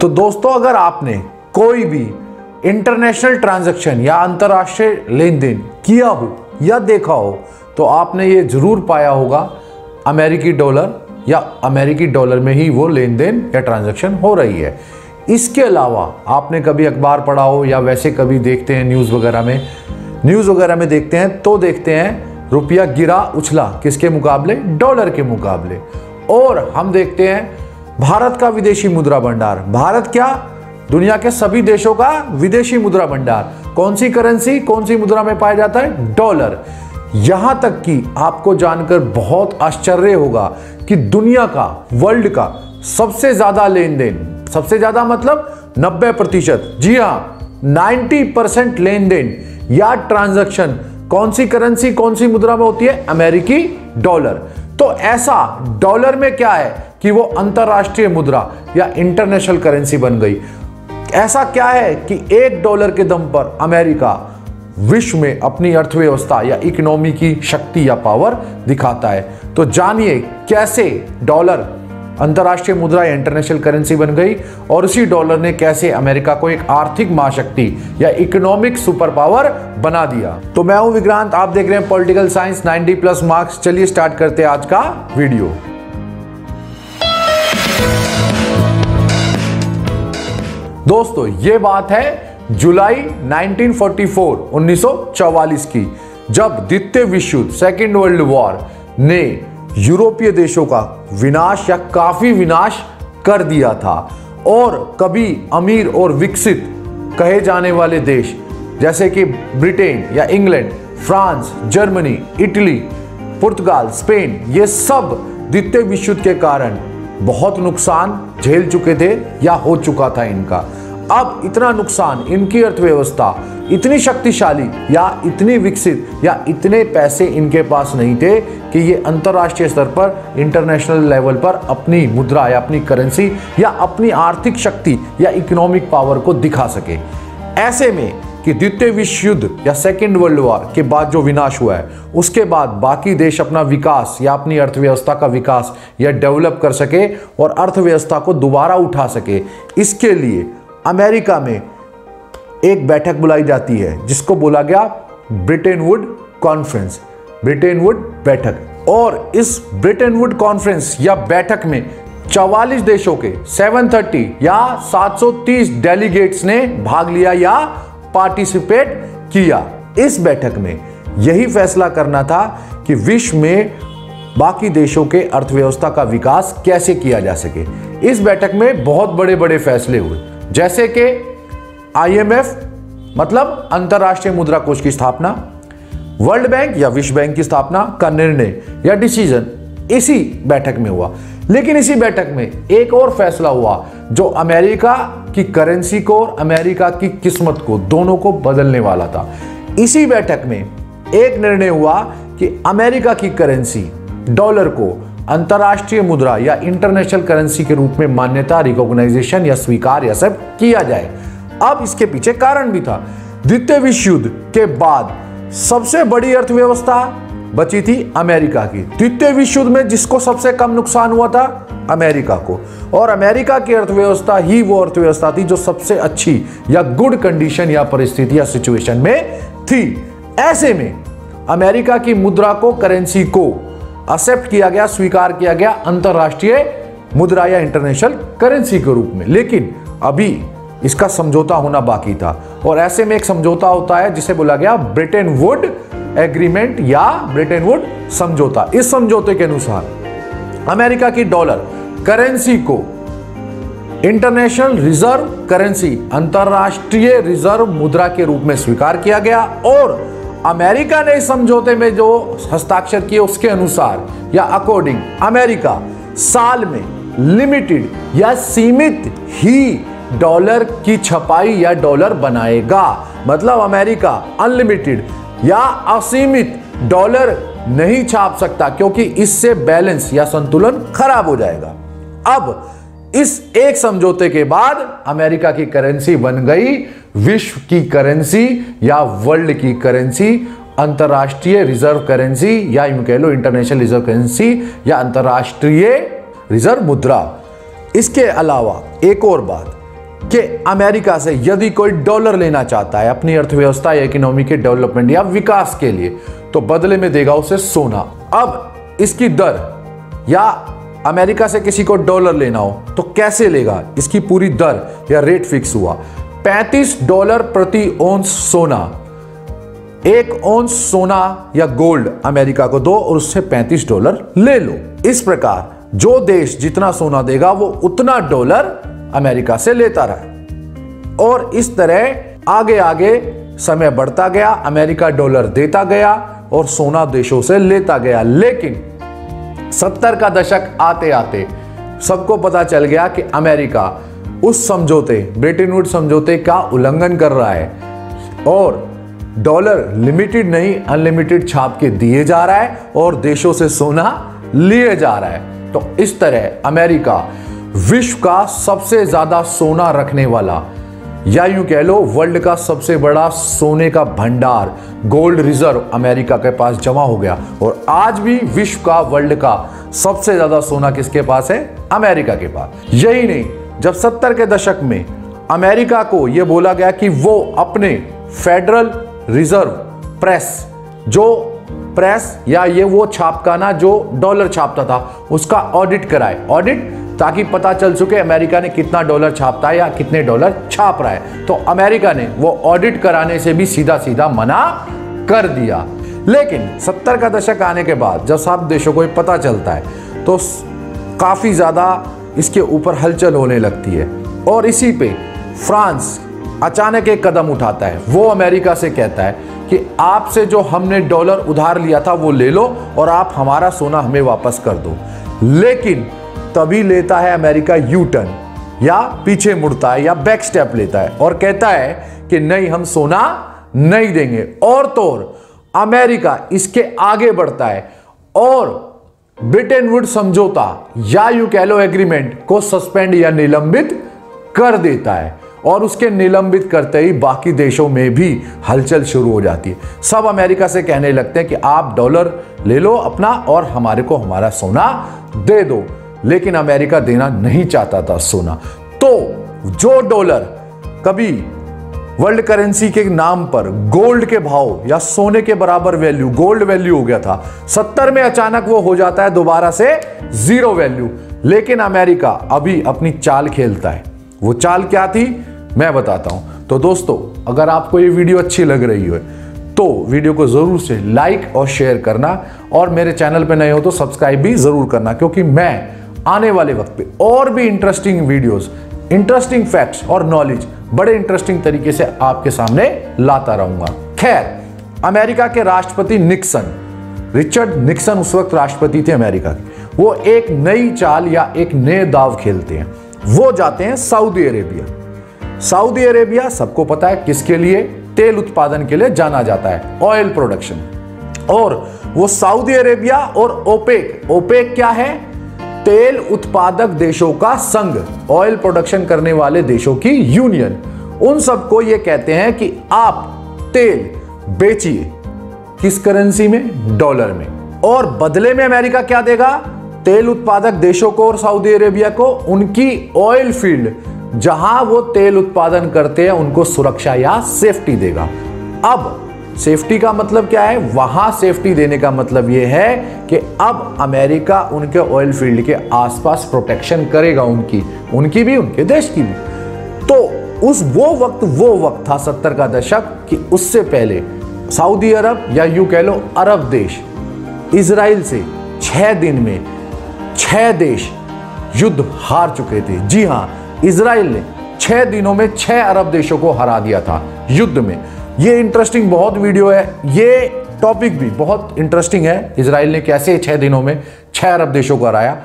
तो दोस्तों, अगर आपने कोई भी इंटरनेशनल ट्रांजैक्शन या अंतर्राष्ट्रीय लेन देन किया हो या देखा हो तो आपने ये जरूर पाया होगा अमेरिकी डॉलर या अमेरिकी डॉलर में ही वो लेन देन या ट्रांजैक्शन हो रही है। इसके अलावा आपने कभी अखबार पढ़ा हो या वैसे कभी देखते हैं न्यूज़ वगैरह में देखते हैं तो देखते हैं रुपया गिरा उछला किसके मुकाबले? डॉलर के मुकाबले। और हम देखते हैं भारत का विदेशी मुद्रा भंडार। भारत क्या, दुनिया के सभी देशों का विदेशी मुद्रा भंडार। कौन सी करेंसी, कौन सी मुद्रा में पाया जाता है? डॉलर। यहां तक कि आपको जानकर बहुत आश्चर्य होगा कि दुनिया का, वर्ल्ड का सबसे ज्यादा लेन देन, सबसे ज्यादा मतलब 90%, जी हां 90% लेन देन या ट्रांजैक्शन कौन सी करेंसी, कौन सी मुद्रा में होती है? अमेरिकी डॉलर। तो ऐसा डॉलर में क्या है कि वो अंतरराष्ट्रीय मुद्रा या इंटरनेशनल करेंसी बन गई। ऐसा क्या है कि $1 के दम पर अमेरिका विश्व में अपनी अर्थव्यवस्था या इकोनॉमी की शक्ति या पावर दिखाता है। तो जानिए कैसे डॉलर अंतरराष्ट्रीय मुद्रा या इंटरनेशनल करेंसी बन गई और उसी डॉलर ने कैसे अमेरिका को एक आर्थिक महाशक्ति या इकोनॉमिक सुपर पावर बना दिया। तो मैं हूं विक्रांत, आप देख रहे हैं पॉलिटिकल साइंस 90+ मार्क्स। चलिए स्टार्ट करते हैं आज का वीडियो। दोस्तों, ये बात है जुलाई 1944 की, जब द्वितीय विश्व युद्ध, सेकेंड वर्ल्ड वॉर ने यूरोपीय देशों का विनाश या काफी विनाश कर दिया था। और कभी अमीर और विकसित कहे जाने वाले देश जैसे कि ब्रिटेन या इंग्लैंड, फ्रांस, जर्मनी, इटली, पुर्तगाल, स्पेन, ये सब द्वितीय विश्व युद्ध के कारण बहुत नुकसान झेल चुके थे या हो चुका था इनका। अब इतना नुकसान, इनकी अर्थव्यवस्था इतनी शक्तिशाली या इतनी विकसित या इतने पैसे इनके पास नहीं थे कि ये अंतरराष्ट्रीय स्तर पर, इंटरनेशनल लेवल पर अपनी मुद्रा या अपनी करेंसी या अपनी आर्थिक शक्ति या इकोनॉमिक पावर को दिखा सके। ऐसे में कि द्वितीय विश्व युद्ध या सेकेंड वर्ल्ड वॉर के बाद जो विनाश हुआ है, उसके बाद बाकी देश अपना विकास या अपनी अर्थव्यवस्था का विकास या डेवलप कर सके और अर्थव्यवस्था को दोबारा उठा सके, इसके लिए अमेरिका में एक बैठक बुलाई जाती है जिसको बोला गया Brayton would conference, Brayton would बैठक। और इस ब्रेटन वुड कॉन्फ्रेंस या बैठक में 44 देशों के 730 या 730 डेलीगेट्स ने भाग लिया या पार्टिसिपेट किया। इस बैठक में यही फैसला करना था कि विश्व में बाकी देशों के अर्थव्यवस्था का विकास कैसे किया जा सके। इस बैठक में बहुत बड़े बड़े फैसले हुए, जैसे कि IMF मतलब अंतरराष्ट्रीय मुद्रा कोष की स्थापना, वर्ल्ड बैंक या विश्व बैंक की स्थापना का निर्णय या डिसीजन इसी बैठक में हुआ। लेकिन इसी बैठक में एक और फैसला हुआ जो अमेरिका की करेंसी को और अमेरिका की किस्मत को, दोनों को बदलने वाला था। इसी बैठक में एक निर्णय हुआ कि अमेरिका की करेंसी डॉलर को अंतरराष्ट्रीय मुद्रा या इंटरनेशनल करेंसी के रूप में मान्यता, रिकॉग्नाइजेशन या स्वीकार या एक्सेप्ट किया जाए। अब इसके पीछे कारण भी था। द्वितीय विश्व युद्ध के बाद सबसे बड़ी अर्थव्यवस्था बची थी अमेरिका की। द्वितीय विश्व युद्ध में जिसको सबसे कम नुकसान हुआ था, अमेरिका को। और अमेरिका की अर्थव्यवस्था ही वो अर्थव्यवस्था थी जो सबसे अच्छी या गुड कंडीशन या परिस्थिति या सिचुएशन में थी। ऐसे में अमेरिका की मुद्रा को, करेंसी को एक्सेप्ट किया गया, स्वीकार किया गया अंतरराष्ट्रीय मुद्रा या इंटरनेशनल करेंसी के रूप में। लेकिन अभी इसका समझौता होना बाकी था। और ऐसे में एक समझौता होता है जिसे बोला गया ब्रेटन वुड एग्रीमेंट या ब्रेटन वुड समझौता। इस समझौते के अनुसार अमेरिका की डॉलर करेंसी को इंटरनेशनल रिजर्व करेंसी, अंतरराष्ट्रीय रिजर्व मुद्रा के रूप में स्वीकार किया गया। और अमेरिका ने इस समझौते में जो हस्ताक्षर किए उसके अनुसार या अकॉर्डिंग अमेरिका साल में लिमिटेड या सीमित ही डॉलर की छपाई या डॉलर बनाएगा। मतलब अमेरिका अनलिमिटेड या असीमित डॉलर नहीं छाप सकता, क्योंकि इससे बैलेंस या संतुलन खराब हो जाएगा। अब इस एक समझौते के बाद अमेरिका की करेंसी बन गई विश्व की करेंसी या वर्ल्ड की करेंसी, अंतरराष्ट्रीय रिजर्व करेंसी या यूं कह लो इंटरनेशनल रिजर्व करेंसी या अंतरराष्ट्रीय रिजर्व मुद्रा। इसके अलावा एक और बात कि अमेरिका से यदि कोई डॉलर लेना चाहता है अपनी अर्थव्यवस्था या इकोनॉमी के डेवलपमेंट या विकास के लिए, तो बदले में देगा उसे सोना। अब इसकी दर, या अमेरिका से किसी को डॉलर लेना हो तो कैसे लेगा, इसकी पूरी दर या रेट फिक्स हुआ। $35 प्रति औंस सोना, 1 औंस सोना या गोल्ड अमेरिका को दो और उससे $35 ले लो। इस प्रकार जो देश जितना सोना देगा वो उतना डॉलर अमेरिका से लेता रहा, और इस तरह आगे आगे समय बढ़ता गया, अमेरिका डॉलर देता गया और सोना देशों से लेता गया। लेकिन 70 का दशक आते आते सबको पता चल गया कि अमेरिका उस समझौते, ब्रेटन वुड्स समझौते का उल्लंघन कर रहा है और डॉलर लिमिटेड नहीं अनलिमिटेड छाप के दिए जा रहा है और देशों से सोना लिए जा रहा है। तो इस तरह अमेरिका विश्व का सबसे ज्यादा सोना रखने वाला, या यूं कह लो वर्ल्ड का सबसे बड़ा सोने का भंडार, गोल्ड रिजर्व अमेरिका के पास जमा हो गया। और आज भी विश्व का, वर्ल्ड का सबसे ज्यादा सोना किसके पास है? अमेरिका के पास। यही नहीं, जब 70 के दशक में अमेरिका को यह बोला गया कि वो अपने फेडरल रिजर्व प्रेस, जो प्रेस या ये वो छापखाना जो डॉलर छापता था, उसका ऑडिट कराए, ऑडिट ताकि पता चल सके अमेरिका ने कितना डॉलर छापता है या कितने डॉलर छाप रहा है। तो अमेरिका ने वो ऑडिट कराने से भी सीधा सीधा मना कर दिया। लेकिन 70 का दशक आने के बाद जब सब देशों को पता चलता है तो काफी ज्यादा इसके ऊपर हलचल होने लगती है, और इसी पे फ्रांस अचानक एक कदम उठाता है। वो अमेरिका से कहता है कि आपसे जो हमने डॉलर उधार लिया था वो ले लो और आप हमारा सोना हमें वापस कर दो। लेकिन तभी लेता है अमेरिका यू टर्न, या पीछे मुड़ता है या बैक स्टेप लेता है और कहता है कि नहीं, हम सोना नहीं देंगे। और तो और अमेरिका इसके आगे बढ़ता है और ब्रेटन वुड्स समझौता या यूं कह लो एग्रीमेंट को सस्पेंड या निलंबित कर देता है, और उसके निलंबित करते ही बाकी देशों में भी हलचल शुरू हो जाती है। सब अमेरिका से कहने लगते हैं कि आप डॉलर ले लो अपना और हमारे को हमारा सोना दे दो। लेकिन अमेरिका देना नहीं चाहता था सोना। तो जो डॉलर कभी वर्ल्ड करेंसी के नाम पर गोल्ड के भाव या सोने के बराबर वैल्यू, गोल्ड वैल्यू हो गया था, 70 में अचानक वो हो जाता है दोबारा से जीरो वैल्यू। लेकिन अमेरिका अभी अपनी चाल खेलता है। वो चाल क्या थी मैं बताता हूं। तो दोस्तों, अगर आपको ये वीडियो अच्छी लग रही हो तो वीडियो को जरूर से लाइक और शेयर करना, और मेरे चैनल पे नए हो तो सब्सक्राइब भी जरूर करना, क्योंकि मैं आने वाले वक्त पे और भी इंटरेस्टिंग वीडियोस, इंटरेस्टिंग फैक्ट्स और नॉलेज बड़े इंटरेस्टिंग तरीके से आपके सामने लाता रहूंगा। खैर, अमेरिका के राष्ट्रपति निक्सन, रिचर्ड निक्सन उस वक्त राष्ट्रपति थे अमेरिका के, वो एक नई चाल या एक नए दाव खेलते हैं। वो जाते हैं सऊदी अरेबिया। सऊदी अरेबिया सबको पता है किसके लिए? तेल उत्पादन के लिए जाना जाता है, ऑयल प्रोडक्शन। और वो सऊदी अरेबिया और ओपेक, ओपेक क्या है? तेल उत्पादक देशों का संघ, ऑयल प्रोडक्शन करने वाले देशों की यूनियन। उन सबको ये कहते हैं कि आप तेल बेचिए, किस करेंसी में? डॉलर में। और बदले में अमेरिका क्या देगा? तेल उत्पादक देशों को और सऊदी अरेबिया को उनकी ऑयल फील्ड, जहां वो तेल उत्पादन करते हैं, उनको सुरक्षा या सेफ्टी देगा। अब सेफ्टी का मतलब क्या है? वहां सेफ्टी देने का मतलब यह है कि अब अमेरिका उनके ऑयल फील्ड के आसपास प्रोटेक्शन करेगा, उनकी भी, उनके देश की भी। तो वो वक्त था 70 का दशक कि उससे पहले सऊदी अरब या यूं कह लो अरब देश इजराइल से 6 दिन में 6 देश युद्ध हार चुके थे। जी हां, इजराइल ने 6 दिनों में 6 अरब देशों को हरा दिया था युद्ध में। ये इंटरेस्टिंग बहुत वीडियो है, ये टॉपिक भी बहुत इंटरेस्टिंग है। इजराइल ने कैसे 6 दिनों में 6 अरब देशों को हराया,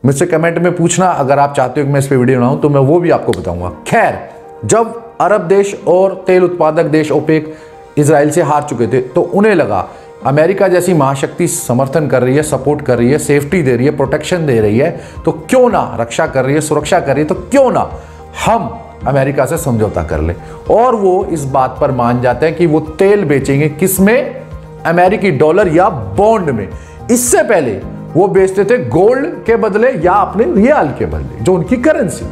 मुझसे कमेंट में पूछना। अगर आप चाहते हो कि मैं इस पे वीडियो बनाऊं तो मैं वो भी आपको बताऊंगा। खैर, जब अरब देश और तेल उत्पादक देश ओपेक इजराइल से हार चुके थे तो उन्हें लगा अमेरिका जैसी महाशक्ति समर्थन कर रही है, सपोर्ट कर रही है, सेफ्टी दे रही है, प्रोटेक्शन दे रही है, तो क्यों ना, रक्षा कर रही है, सुरक्षा कर रही है, तो क्यों ना हम अमेरिका से समझौता कर ले। और वो इस बात पर मान जाते हैं कि वो तेल बेचेंगे किसमें? अमेरिकी डॉलर या बॉन्ड में। इससे पहले वो बेचते थे गोल्ड के बदले या अपने रियाल के बदले, जो उनकी करेंसी।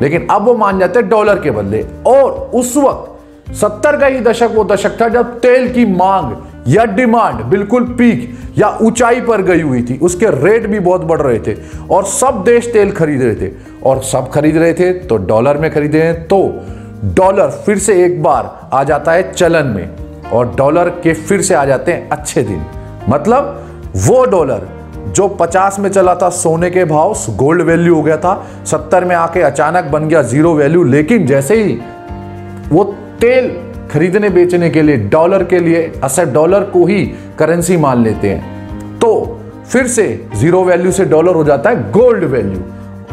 लेकिन अब वो मान जाते हैं डॉलर के बदले। और उस वक्त 70 का ही दशक वो दशक था जब तेल की मांग या डिमांड बिल्कुल पीक या ऊंचाई पर गई हुई थी, उसके रेट भी बहुत बढ़ रहे थे और सब देश तेल खरीद रहे थे। और सब खरीद रहे थे तो डॉलर में खरीदे हैं, तो डॉलर फिर से एक बार आ जाता है चलन में और डॉलर के फिर से आ जाते हैं अच्छे दिन। मतलब वो डॉलर जो 50 में चला था सोने के भाव, गोल्ड वैल्यू हो गया था, 70 में आके अचानक बन गया जीरो वैल्यू। लेकिन जैसे ही वो तेल खरीदने बेचने के लिए डॉलर के लिए असल डॉलर को ही करेंसी मान लेते हैं, तो फिर से जीरो वैल्यू से डॉलर हो जाता है गोल्ड वैल्यू,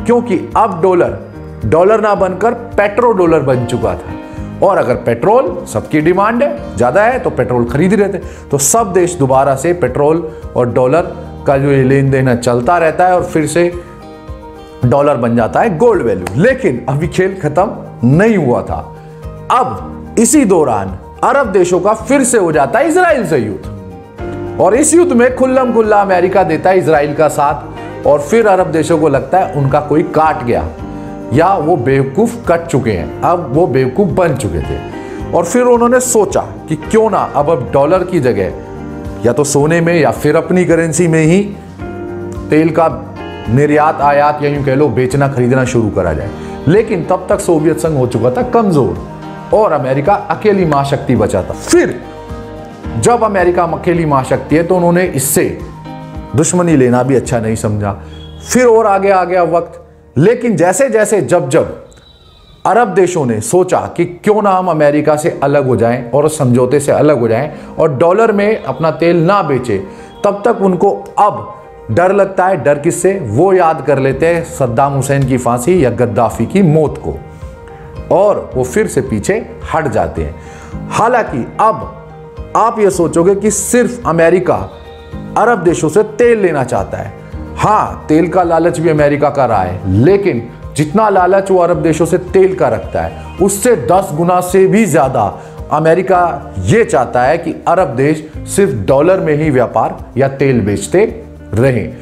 क्योंकि अब डॉलर ना बनकर पेट्रो डॉलर बन चुका था। और अगर पेट्रोल सबकी डिमांड है, ज्यादा है, तो पेट्रोल खरीद रहे थे, तो सब देश दोबारा से पेट्रोल और डॉलर का जो लेन देन चलता रहता है और फिर से डॉलर बन जाता है गोल्ड वैल्यू। लेकिन अभी खेल खत्म नहीं हुआ था। अब इसी दौरान अरब देशों का फिर से हो जाता है इजराइल से युद्ध और इस युद्ध में खुल्लम खुल्ला अमेरिका देता है इजराइल का साथ। और फिर अरब देशों को लगता है उनका कोई काट गया या वो बेवकूफ कट चुके हैं, अब वो बेवकूफ बन चुके थे। और फिर उन्होंने सोचा कि क्यों ना अब डॉलर की जगह या तो सोने में या फिर अपनी करेंसी में ही तेल का निर्यात आयात या यूं कह लो बेचना खरीदना शुरू करा जाए। लेकिन तब तक सोवियत संघ हो चुका था कमजोर और अमेरिका अकेली महाशक्ति बचा था। फिर जब अमेरिका अकेली महाशक्ति है तो उन्होंने इससे दुश्मनी लेना भी अच्छा नहीं समझा। फिर और आगे आ गया वक्त। लेकिन जैसे जैसे जब अरब देशों ने सोचा कि क्यों ना हम अमेरिका से अलग हो जाएं और उस समझौते से अलग हो जाएं और डॉलर में अपना तेल ना बेचें, तब तक उनको अब डर लगता है। डर किससे? वो याद कर लेते हैं सद्दाम हुसैन की फांसी या गद्दाफी की मौत को और वो फिर से पीछे हट जाते हैं। हालांकि अब आप ये सोचोगे कि सिर्फ अमेरिका अरब देशों से तेल लेना चाहता है। हाँ, तेल का लालच भी अमेरिका का रहा है, लेकिन जितना लालच वो अरब देशों से तेल का रखता है उससे 10 गुना से भी ज्यादा अमेरिका ये चाहता है कि अरब देश सिर्फ डॉलर में ही व्यापार या तेल बेचते रहें।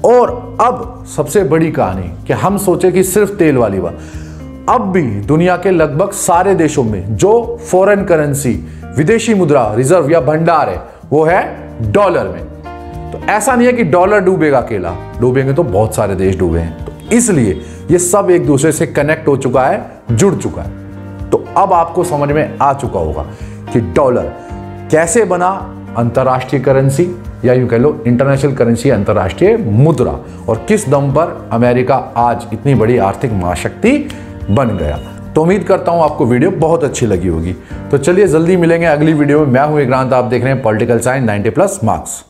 और अब सबसे बड़ी कहानी कि हम सोचे कि सिर्फ तेल वाली बात, अब भी दुनिया के लगभग सारे देशों में जो फॉरेन करेंसी विदेशी मुद्रा रिजर्व या भंडार है वो है डॉलर में। तो ऐसा नहीं है कि डॉलर डूबेगा अकेला, डूबेंगे तो बहुत सारे देश डूबे हैं। तो इसलिए ये सब एक दूसरे से कनेक्ट हो चुका है, जुड़ चुका है। तो अब आपको समझ में आ चुका होगा कि डॉलर कैसे बना अंतरराष्ट्रीय करेंसी या यूं कह लो इंटरनेशनल करेंसी, अंतरराष्ट्रीय मुद्रा, और किस दम पर अमेरिका आज इतनी बड़ी आर्थिक महाशक्ति बन गया। तो उम्मीद करता हूं आपको वीडियो बहुत अच्छी लगी होगी। तो चलिए जल्दी मिलेंगे अगली वीडियो में। मैं हूं विक्रांत, आप देख रहे हैं पॉलिटिकल साइंस 90+ मार्क्स।